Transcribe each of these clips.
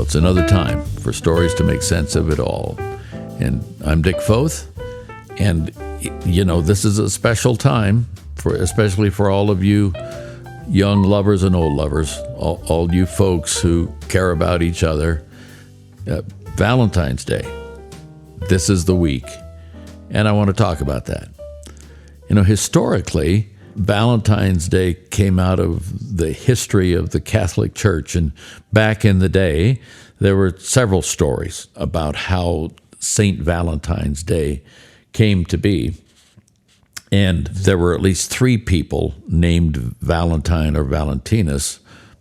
it's another time for stories to make sense of it all. And I'm Dick Foth, and this is a special time, especially for all of you young lovers and old lovers, all you folks who care about each other. Valentine's Day. This is the week, and I want to talk about that. Historically, Valentine's Day came out of the history of the Catholic Church, and back in the day, there were several stories about how St. Valentine's Day came to be. And there were at least 3 people named Valentine or Valentinus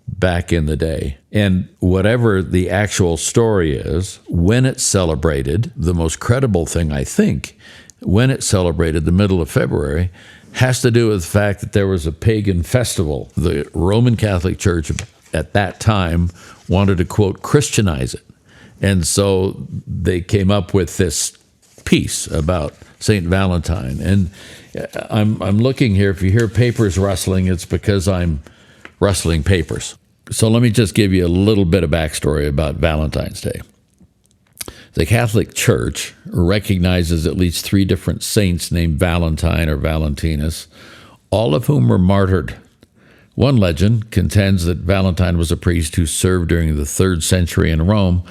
back in the day. And whatever the actual story is, when it's celebrated, the most credible thing, I think, when it's celebrated, the middle of February, has to do with the fact that there was a pagan festival. The Roman Catholic Church at that time wanted to, quote, Christianize it. And so they came up with this piece about St. Valentine. And I'm looking here. If you hear papers rustling, it's because I'm rustling papers. So let me just give you a little bit of backstory about Valentine's Day. The Catholic Church recognizes at least 3 different saints named Valentine or Valentinus, all of whom were martyred. One legend contends that Valentine was a priest who served during the 3rd century in Rome.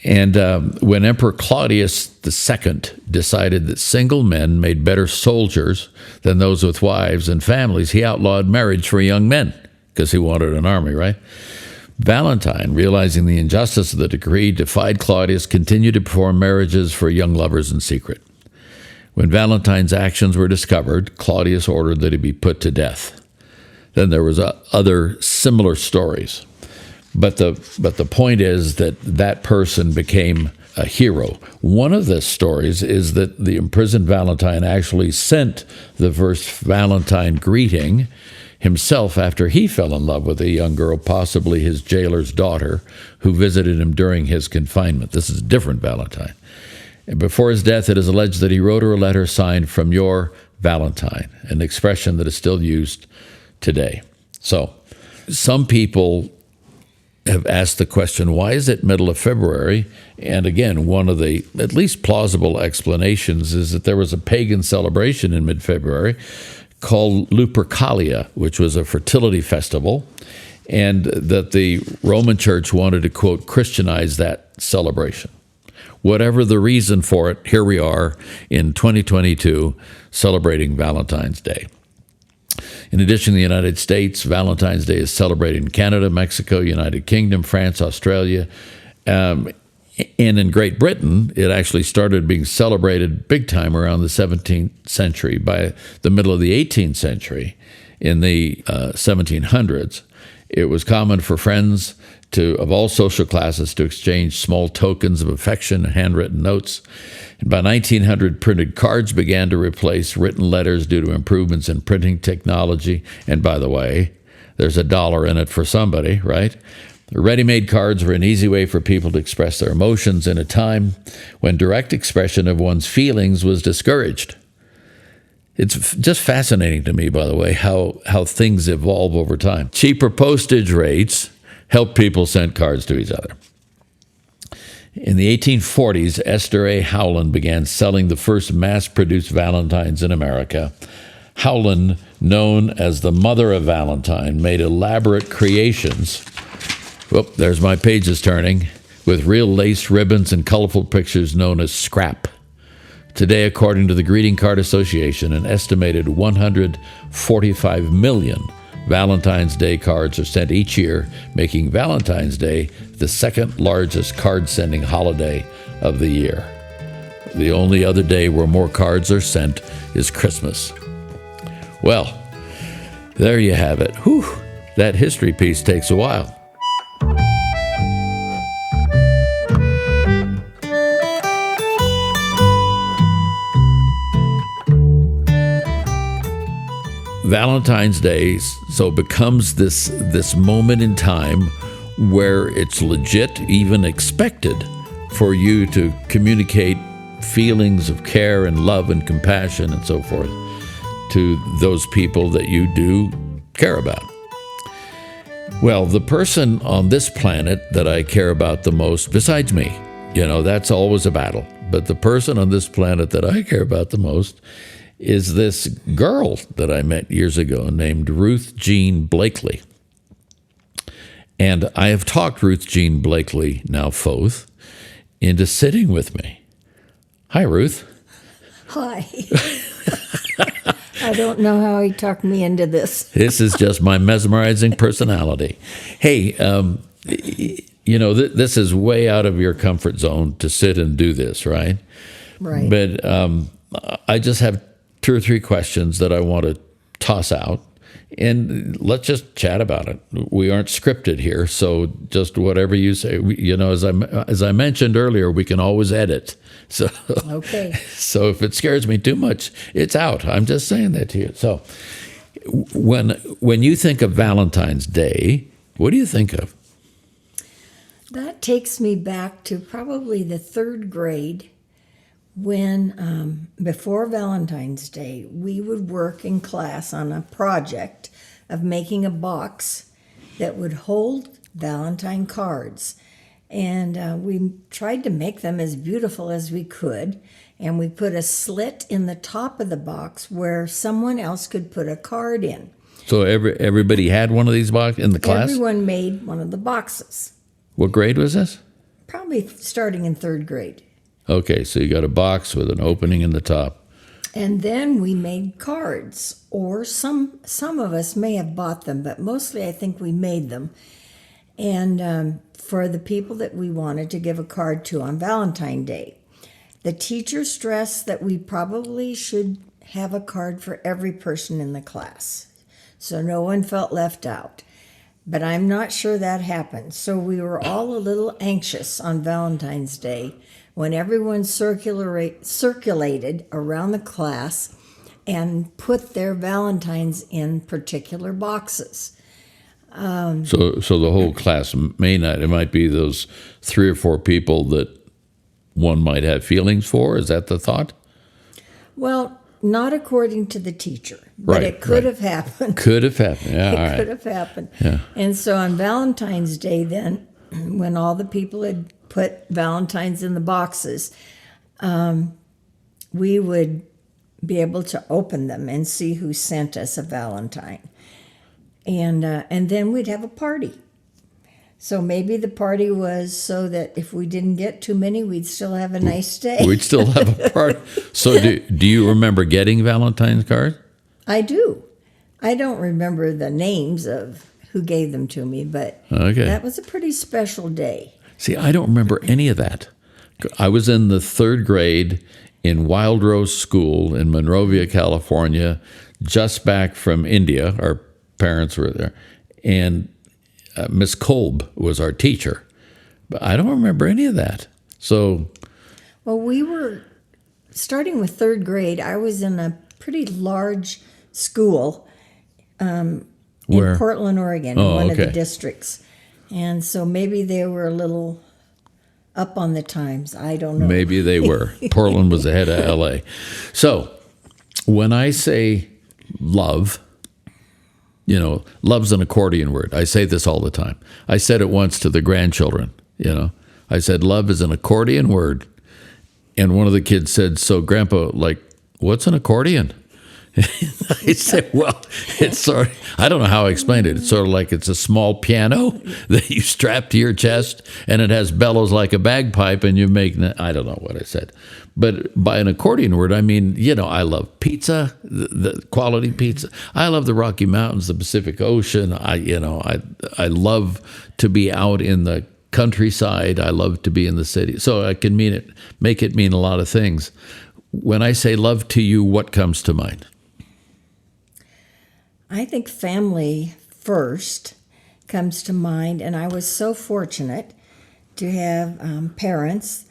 And when Emperor Claudius II decided that single men made better soldiers than those with wives and families, he outlawed marriage for young men because he wanted an army, right? Valentine, realizing the injustice of the decree, defied Claudius, continued to perform marriages for young lovers in secret. When Valentine's actions were discovered, Claudius ordered that he be put to death. Then there was other similar stories. But the point is that person became a hero. One of the stories is that the imprisoned Valentine actually sent the first Valentine greeting himself after he fell in love with a young girl, possibly his jailer's daughter, who visited him during his confinement. This is a different Valentine. And before his death, it is alleged that he wrote her a letter signed "From your Valentine," an expression that is still used today. So some people have asked the question, why is it middle of February? And again, one of the at least plausible explanations is that there was a pagan celebration in mid-February called Lupercalia, which was a fertility festival, and that the Roman Church wanted to, quote, Christianize that celebration. Whatever the reason for it, here we are in 2022 celebrating Valentine's Day. In addition, in the United States, Valentine's Day is celebrated in Canada, Mexico, United Kingdom, France, Australia, and in Great Britain, it actually started being celebrated big time around the 17th century. By the middle of the 18th century, in the 1700s, it was common for friends of all social classes to exchange small tokens of affection and handwritten notes. And by 1900, printed cards began to replace written letters due to improvements in printing technology. And by the way, there's $1 in it for somebody, right? Ready-made cards were an easy way for people to express their emotions in a time when direct expression of one's feelings was discouraged. It's just fascinating to me, by the way, how things evolve over time. Cheaper postage rates helped people send cards to each other. In the 1840s, Esther A. Howland began selling the first mass-produced Valentines in America. Howland, known as the mother of Valentine, made elaborate creations. Whoop, there's my pages turning, with real lace ribbons and colorful pictures known as scrap. Today, according to the Greeting Card Association, an estimated 145 million Valentine's Day cards are sent each year, making Valentine's Day the 2nd largest card-sending holiday of the year. The only other day where more cards are sent is Christmas. Well, there you have it. Whew, that history piece takes a while. Valentine's Day so becomes this moment in time where it's legit, even expected, for you to communicate feelings of care and love and compassion and so forth to those people that you do care about. Well, the person on this planet that I care about the most, besides me, that's always a battle. But the person on this planet that I care about the most is this girl that I met years ago named Ruth Jean Blakely. And I have talked Ruth Jean Blakely, now Foth, into sitting with me. Hi, Ruth. Hi. I don't know how he talked me into this. This is just my mesmerizing personality. Hey, this is way out of your comfort zone to sit and do this, right? Right. But I just have 2 or 3 questions that I want to toss out, and let's just chat about it. We aren't scripted here, so just whatever you say. As I mentioned earlier, we can always edit. So okay. So if it scares me too much, it's out. I'm just saying that to you. So when you think of Valentine's Day, what do you think of? That takes me back to probably the 3rd grade when, before Valentine's Day, we would work in class on a project of making a box that would hold Valentine cards. And we tried to make them as beautiful as we could. And we put a slit in the top of the box where someone else could put a card in. So everybody had one of these boxes in the class? Everyone made one of the boxes. What grade was this? Probably starting in 3rd grade. Okay, so you got a box with an opening in the top. And then we made cards, or some of us may have bought them, but mostly I think we made them. And for the people that we wanted to give a card to on Valentine's Day. The teacher stressed that we probably should have a card for every person in the class, so no one felt left out. But I'm not sure that happened, so we were all a little anxious on Valentine's Day when everyone circulated around the class and put their Valentines in particular boxes. So the whole class it might be those 3 or 4 people that one might have feelings for. Is that the thought? Well, not according to the teacher, but right, it could have happened. Could have happened, yeah. It could have happened. Yeah. And so on Valentine's Day then, when all the people had put Valentines in the boxes, we would be able to open them and see who sent us a Valentine. And then we'd have a party. So maybe the party was so that if we didn't get too many, we'd still have a nice day. We'd still have a party. So do you remember getting Valentine's cards? I do. I don't remember the names of who gave them to me, but okay. That was a pretty special day. See, I don't remember any of that. I was in the 3rd grade in Wild Rose School in Monrovia, California, just back from India. Our parents were there. And Miss Kolb was our teacher. But I don't remember any of that. So, well, we were starting with 3rd grade. I was in a pretty large school in Portland, Oregon, in one of the districts. And so maybe they were a little up on the times. I don't know. Maybe they were. Portland was ahead of L.A. So when I say love, love's an accordion word. I say this all the time. I said it once to the grandchildren, I said, love is an accordion word. And one of the kids said, so Grandpa, what's an accordion? I said, well, it's sort of, I don't know how I explained it. It's sort of like it's a small piano that you strap to your chest, and it has bellows like a bagpipe, and you make, I don't know what I said. But by an accordion word, I mean, I love pizza, the quality pizza. I love the Rocky Mountains, the Pacific Ocean. I love to be out in the countryside. I love to be in the city. So I can make it mean a lot of things. When I say love to you, what comes to mind? I think family first comes to mind, and I was so fortunate to have parents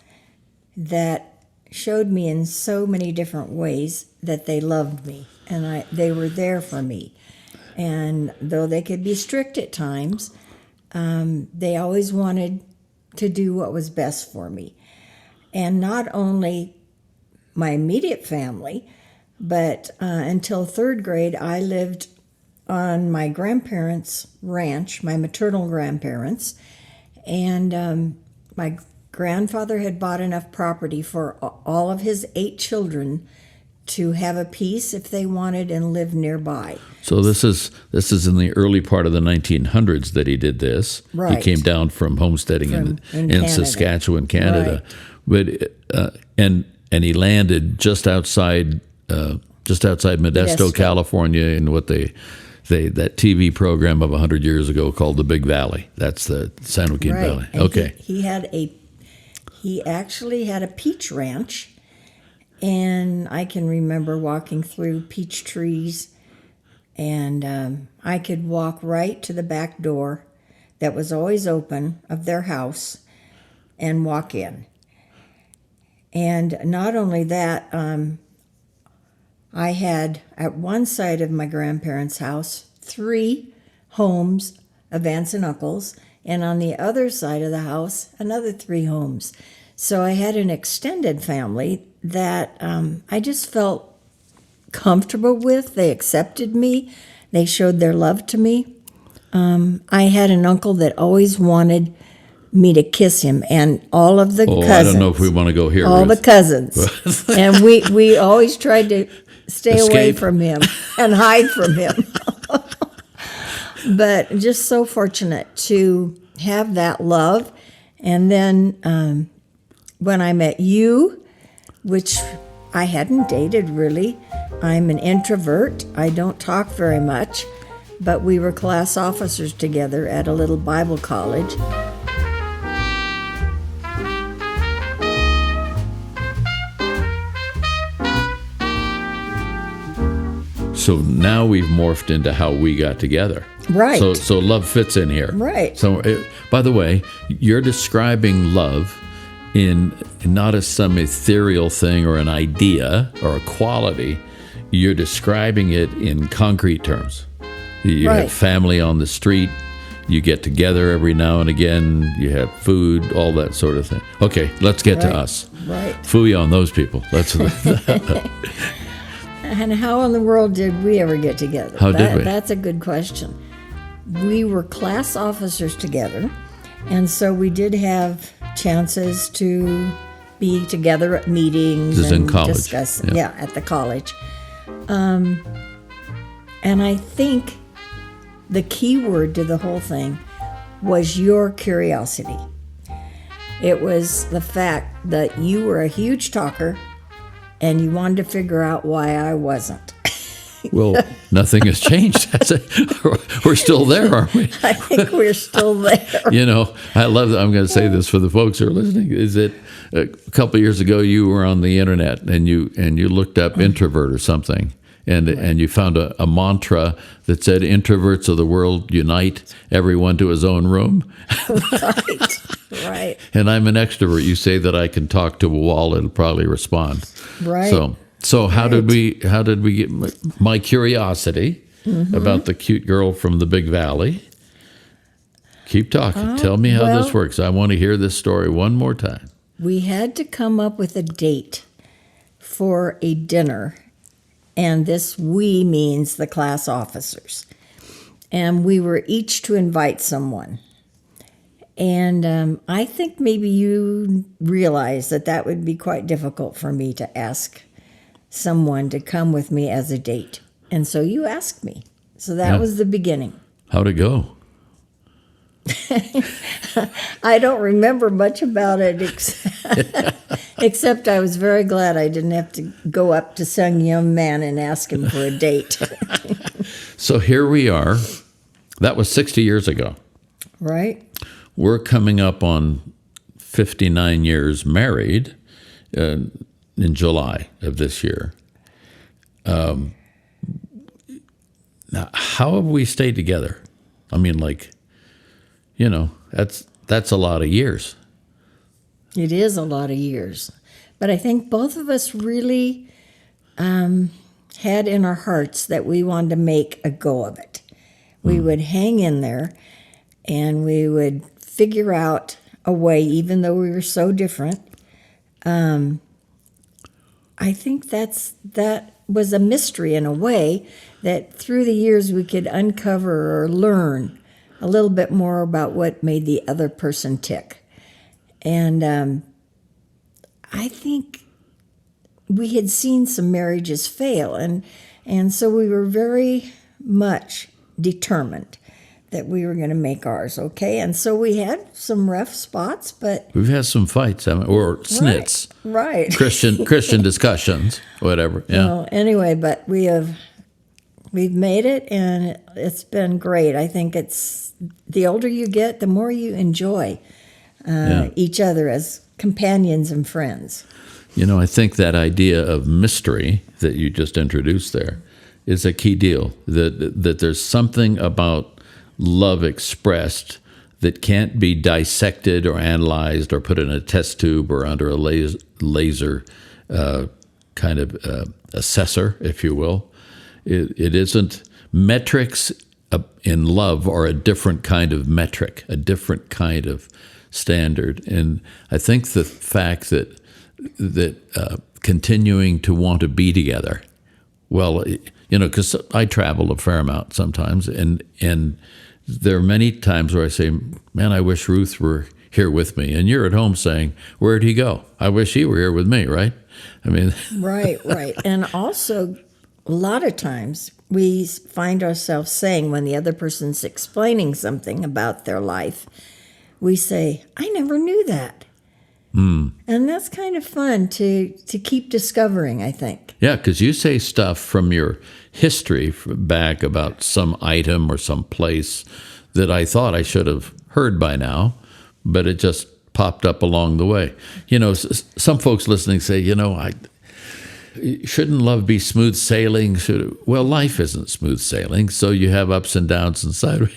that showed me in so many different ways that they loved me, and they were there for me. And though they could be strict at times, they always wanted to do what was best for me. And not only my immediate family, but until 3rd grade, I lived on my grandparents' ranch, my maternal grandparents, and my grandfather had bought enough property for all of his 8 children to have a piece if they wanted and live nearby. So this is in the early part of the 1900s that he did this. Right. He came down from homesteading in Canada. Saskatchewan, Canada, Right. but and he landed just outside Modesto, California, in what that TV program of 100 years ago called the Big Valley. That's the San Joaquin Right. Valley. And Okay. he actually had a peach ranch, and I can remember walking through peach trees, and I could walk right to the back door that was always open of their house and walk in. And not only that, I had at one side of my grandparents' house 3 homes of aunts and uncles, and on the other side of the house, another 3 homes. So I had an extended family that I just felt comfortable with. They accepted me. They showed their love to me. I had an uncle that always wanted me to kiss him, and all of the cousins. I don't know if we want to go here, All Ruth. the cousins. And we always tried to stay away Escape. from him and hide from him. But just so fortunate to have that love. And then when I met you, which I hadn't dated really, I'm an introvert. I don't talk very much, but we were class officers together at a little Bible college. So now we've morphed into how we got together. Right. So love fits in here. Right. So, by the way, you're describing love in not as some ethereal thing or an idea or a quality. You're describing it in concrete terms. You Right. have family on the street. You get together every now and again. You have food, all that sort of thing. Okay, let's get to Right. us. Right. Fooey on those people. Let's. And how in the world did we ever get together? How did we? That's a good question. We were class officers together, and so we did have chances to be together at meetings This is and in college. discuss. Yeah. Yeah, at the college. And I think the key word to the whole thing was your curiosity. It was the fact that you were a huge talker and you wanted to figure out why I wasn't. Well, nothing has changed. We're still there, aren't we? I think we're still there. You know, I love that. I'm going to say this for the folks who are listening. Is that a couple of years ago you were on the internet and you looked up introvert or something, and you found a mantra that said "Introverts of the world unite, everyone to his own room." Right. And I'm an extrovert. You say that I can talk to a wall; it'll probably respond. Right. So how did we get my curiosity about the cute girl from the Big Valley? Keep talking. Tell me how this works. I want to hear this story one more time. We had to come up with a date for a dinner, and this "we" means the class officers. And we were each to invite someone. And I think maybe you realized that would be quite difficult for me to ask someone to come with me as a date. And so you asked me. So that was the beginning. How'd it go? I don't remember much about it except I was very glad I didn't have to go up to some young man and ask him for a date. So here we are. That was 60 years ago. Right? We're coming up on 59 years married in July of this year. Now, how have we stayed together? I mean, that's a lot of years. It is a lot of years. But I think both of us really had in our hearts that we wanted to make a go of it. We would hang in there and we would figure out a way, even though we were so different. I think that was a mystery in a way, that through the years we could uncover or learn a little bit more about what made the other person tick. And I think we had seen some marriages fail, and so we were very much determined that we were going to make ours, okay? And so we had some rough spots, but... We've had some fights, or snits. Right. Christian discussions, whatever, yeah. Well, anyway, but we've made it, and it's been great. I think it's, the older you get, the more you enjoy each other as companions and friends. You know, I think that idea of mystery that you just introduced there is a key deal, that there's something about love expressed that can't be dissected or analyzed or put in a test tube or under a laser kind of assessor, if you will. It isn't. Metrics in love are a different kind of metric, a different kind of standard. And I think the fact that continuing to want to be together, well, you know, because I travel a fair amount sometimes, and there are many times where I say, man, I wish Ruth were here with me. And you're at home saying, where'd he go? I wish he were here with me, right? I mean... Right. And also, a lot of times, we find ourselves saying, when the other person's explaining something about their life, we say, I never knew that. And that's kind of fun to keep discovering, I think. Yeah, because you say stuff from your history back about some item or some place that I thought I should have heard by now, but it just popped up along the way. You know, some folks listening say, you know, shouldn't love be smooth sailing? Well, life isn't smooth sailing, so you have ups and downs inside. Do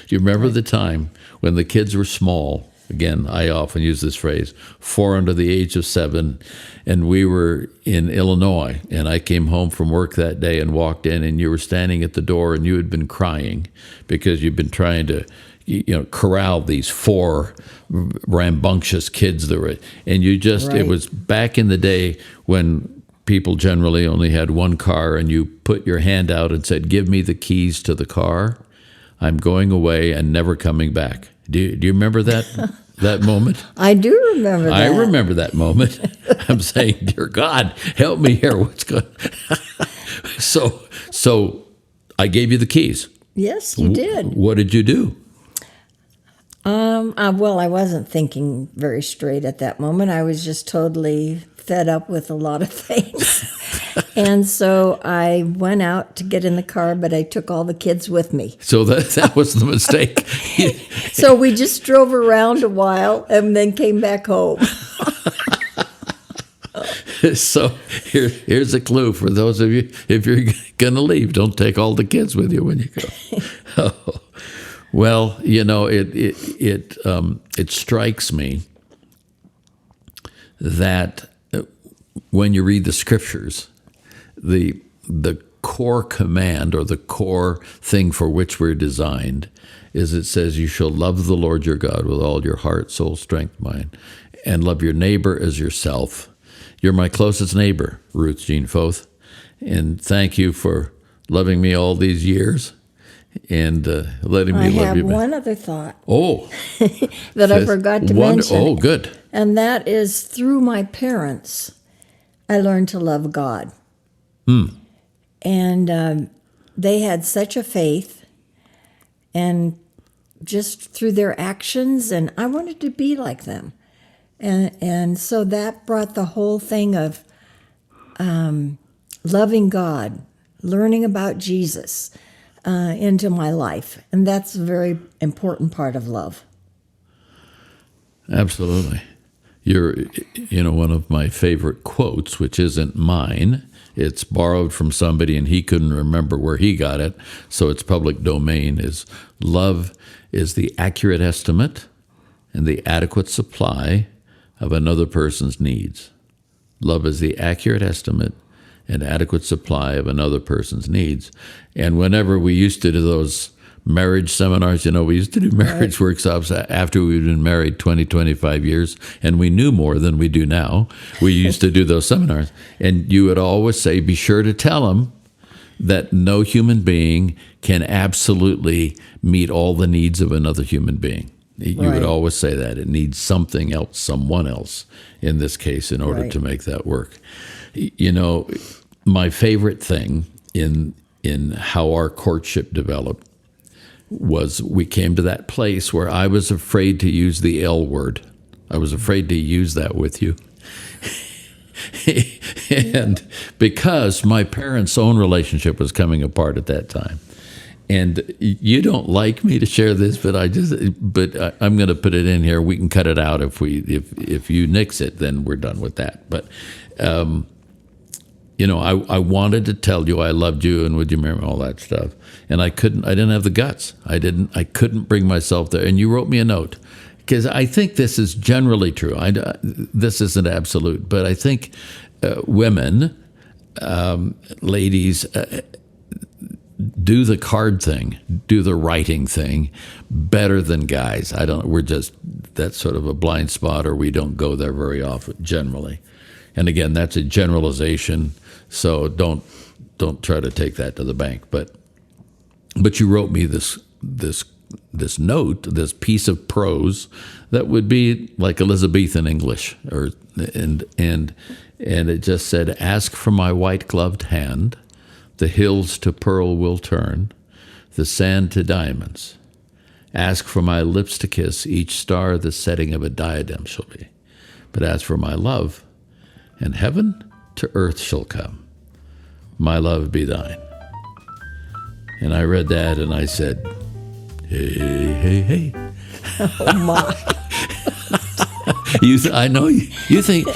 you remember the time when the kids were small? Again, I often use this phrase, 4 under the age of 7, and we were in Illinois, and I came home from work that day and walked in, and you were standing at the door, and you had been crying because you'd been trying to, you know, corral these 4 rambunctious kids that were, and you just, It was back in the day when people generally only had one car, and you put your hand out and said, give me the keys to the car. I'm going away and never coming back. Do you remember that moment? I do remember that. I remember that moment. I'm saying, dear God, help me here. What's going on? So I gave you the keys. Yes, you did. What did you do? Well, I wasn't thinking very straight at that moment. I was just totally fed up with a lot of things. And so I went out to get in the car, but I took all the kids with me. So that was the mistake. So we just drove around a while and then came back home. So here's a clue for those of you, if you're going to leave, don't take all the kids with you when you go. Oh. Well, you know, it strikes me that when you read the scriptures, the core command or the core thing for which we're designed is it says you shall love the Lord your God with all your heart, soul, strength, mind, and love your neighbor as yourself. You're my closest neighbor, Ruth Jean Foth, and thank you for loving me all these years and letting me love you. I have one other thought. Oh. that I forgot to mention. Oh, good. And that is, through my parents, I learned to love God. And they had such a faith, and just through their actions, and I wanted to be like them. And so that brought the whole thing of loving God, learning about Jesus into my life. And that's a very important part of love. Absolutely. You're, one of my favorite quotes, which isn't mine. It's borrowed from somebody, and he couldn't remember where he got it, so it's public domain, is love is the accurate estimate and the adequate supply of another person's needs. Love is the accurate estimate and adequate supply of another person's needs. And whenever we used to do those marriage seminars. We used to do marriage workshops after we'd been married 20, 25 years, and we knew more than we do now. We used to do those seminars. And you would always say, be sure to tell them that no human being can absolutely meet all the needs of another human being. You would always say that. It needs something else, someone else, in this case, in order to make that work. My favorite thing in how our courtship developed was we came to that place where I was afraid to use the L word. I was afraid to use that with you. And because my parents' own relationship was coming apart at that time. And you don't like me to share this, but I'm going to put it in here. We can cut it out if you nix it, then we're done with that. But I wanted to tell you I loved you and would you marry me, all that stuff. And I didn't have the guts. I couldn't bring myself there. And you wrote me a note, because I think this is generally true. This isn't absolute, but I think women, ladies, do the card thing, do the writing thing better than guys. That's sort of a blind spot, or we don't go there very often generally. And again, that's a generalization, so don't try to take that to the bank. But you wrote me this note, this piece of prose that would be like Elizabethan English, and it just said, "Ask for my white gloved hand, the hills to pearl will turn, the sand to diamonds. Ask for my lips to kiss, each star the setting of a diadem shall be. But as for my love, and heaven to earth shall come, my love be thine." And I read that and I said, hey, hey, hey. Oh my! I know you think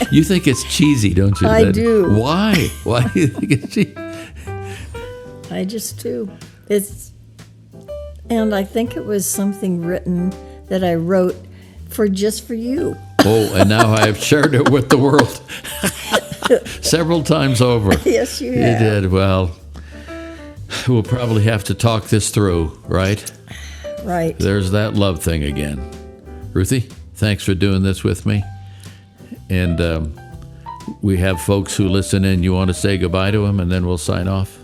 it's cheesy, don't you? I do. Why? Why do you think it's cheesy? I just do. And I think it was something written that I wrote for you. Oh, and now I have shared it with the world several times over. Yes, you have. You did. Well, we'll probably have to talk this through, right? Right. There's that love thing again. Ruthie, thanks for doing this with me. And we have folks who listen in. You want to say goodbye to them, and then we'll sign off?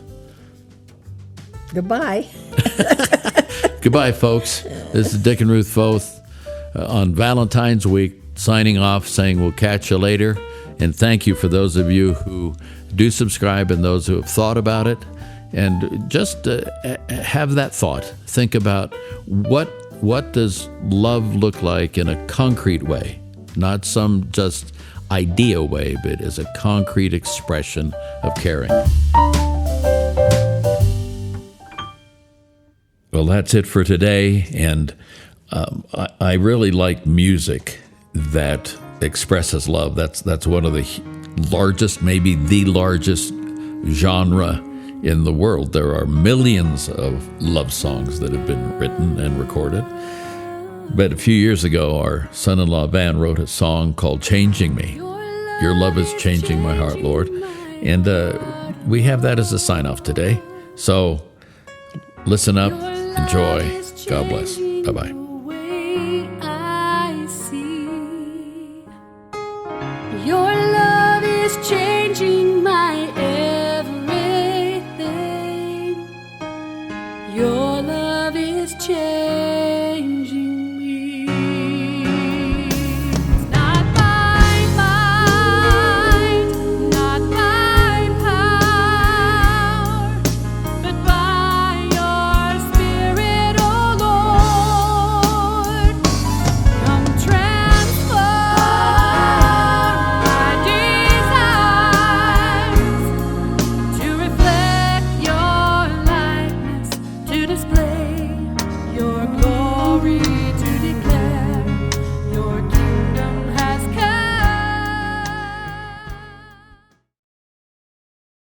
Goodbye. Goodbye, folks. This is Dick and Ruth Foth on Valentine's week, signing off, saying we'll catch you later. And thank you for those of you who do subscribe and those who have thought about it. And just have that thought. Think about what does love look like in a concrete way, not some just idea way, but as a concrete expression of caring. Well, that's it for today, and I really like music that expresses love. That's one of the largest, maybe the largest genre in the world. There are millions of love songs that have been written and recorded. But a few years ago, our son-in-law Van wrote a song called "Changing Me." Your love is changing my heart, Lord. And we have that as a sign-off today. So listen up, enjoy. God bless. Bye-bye. Your love is changing.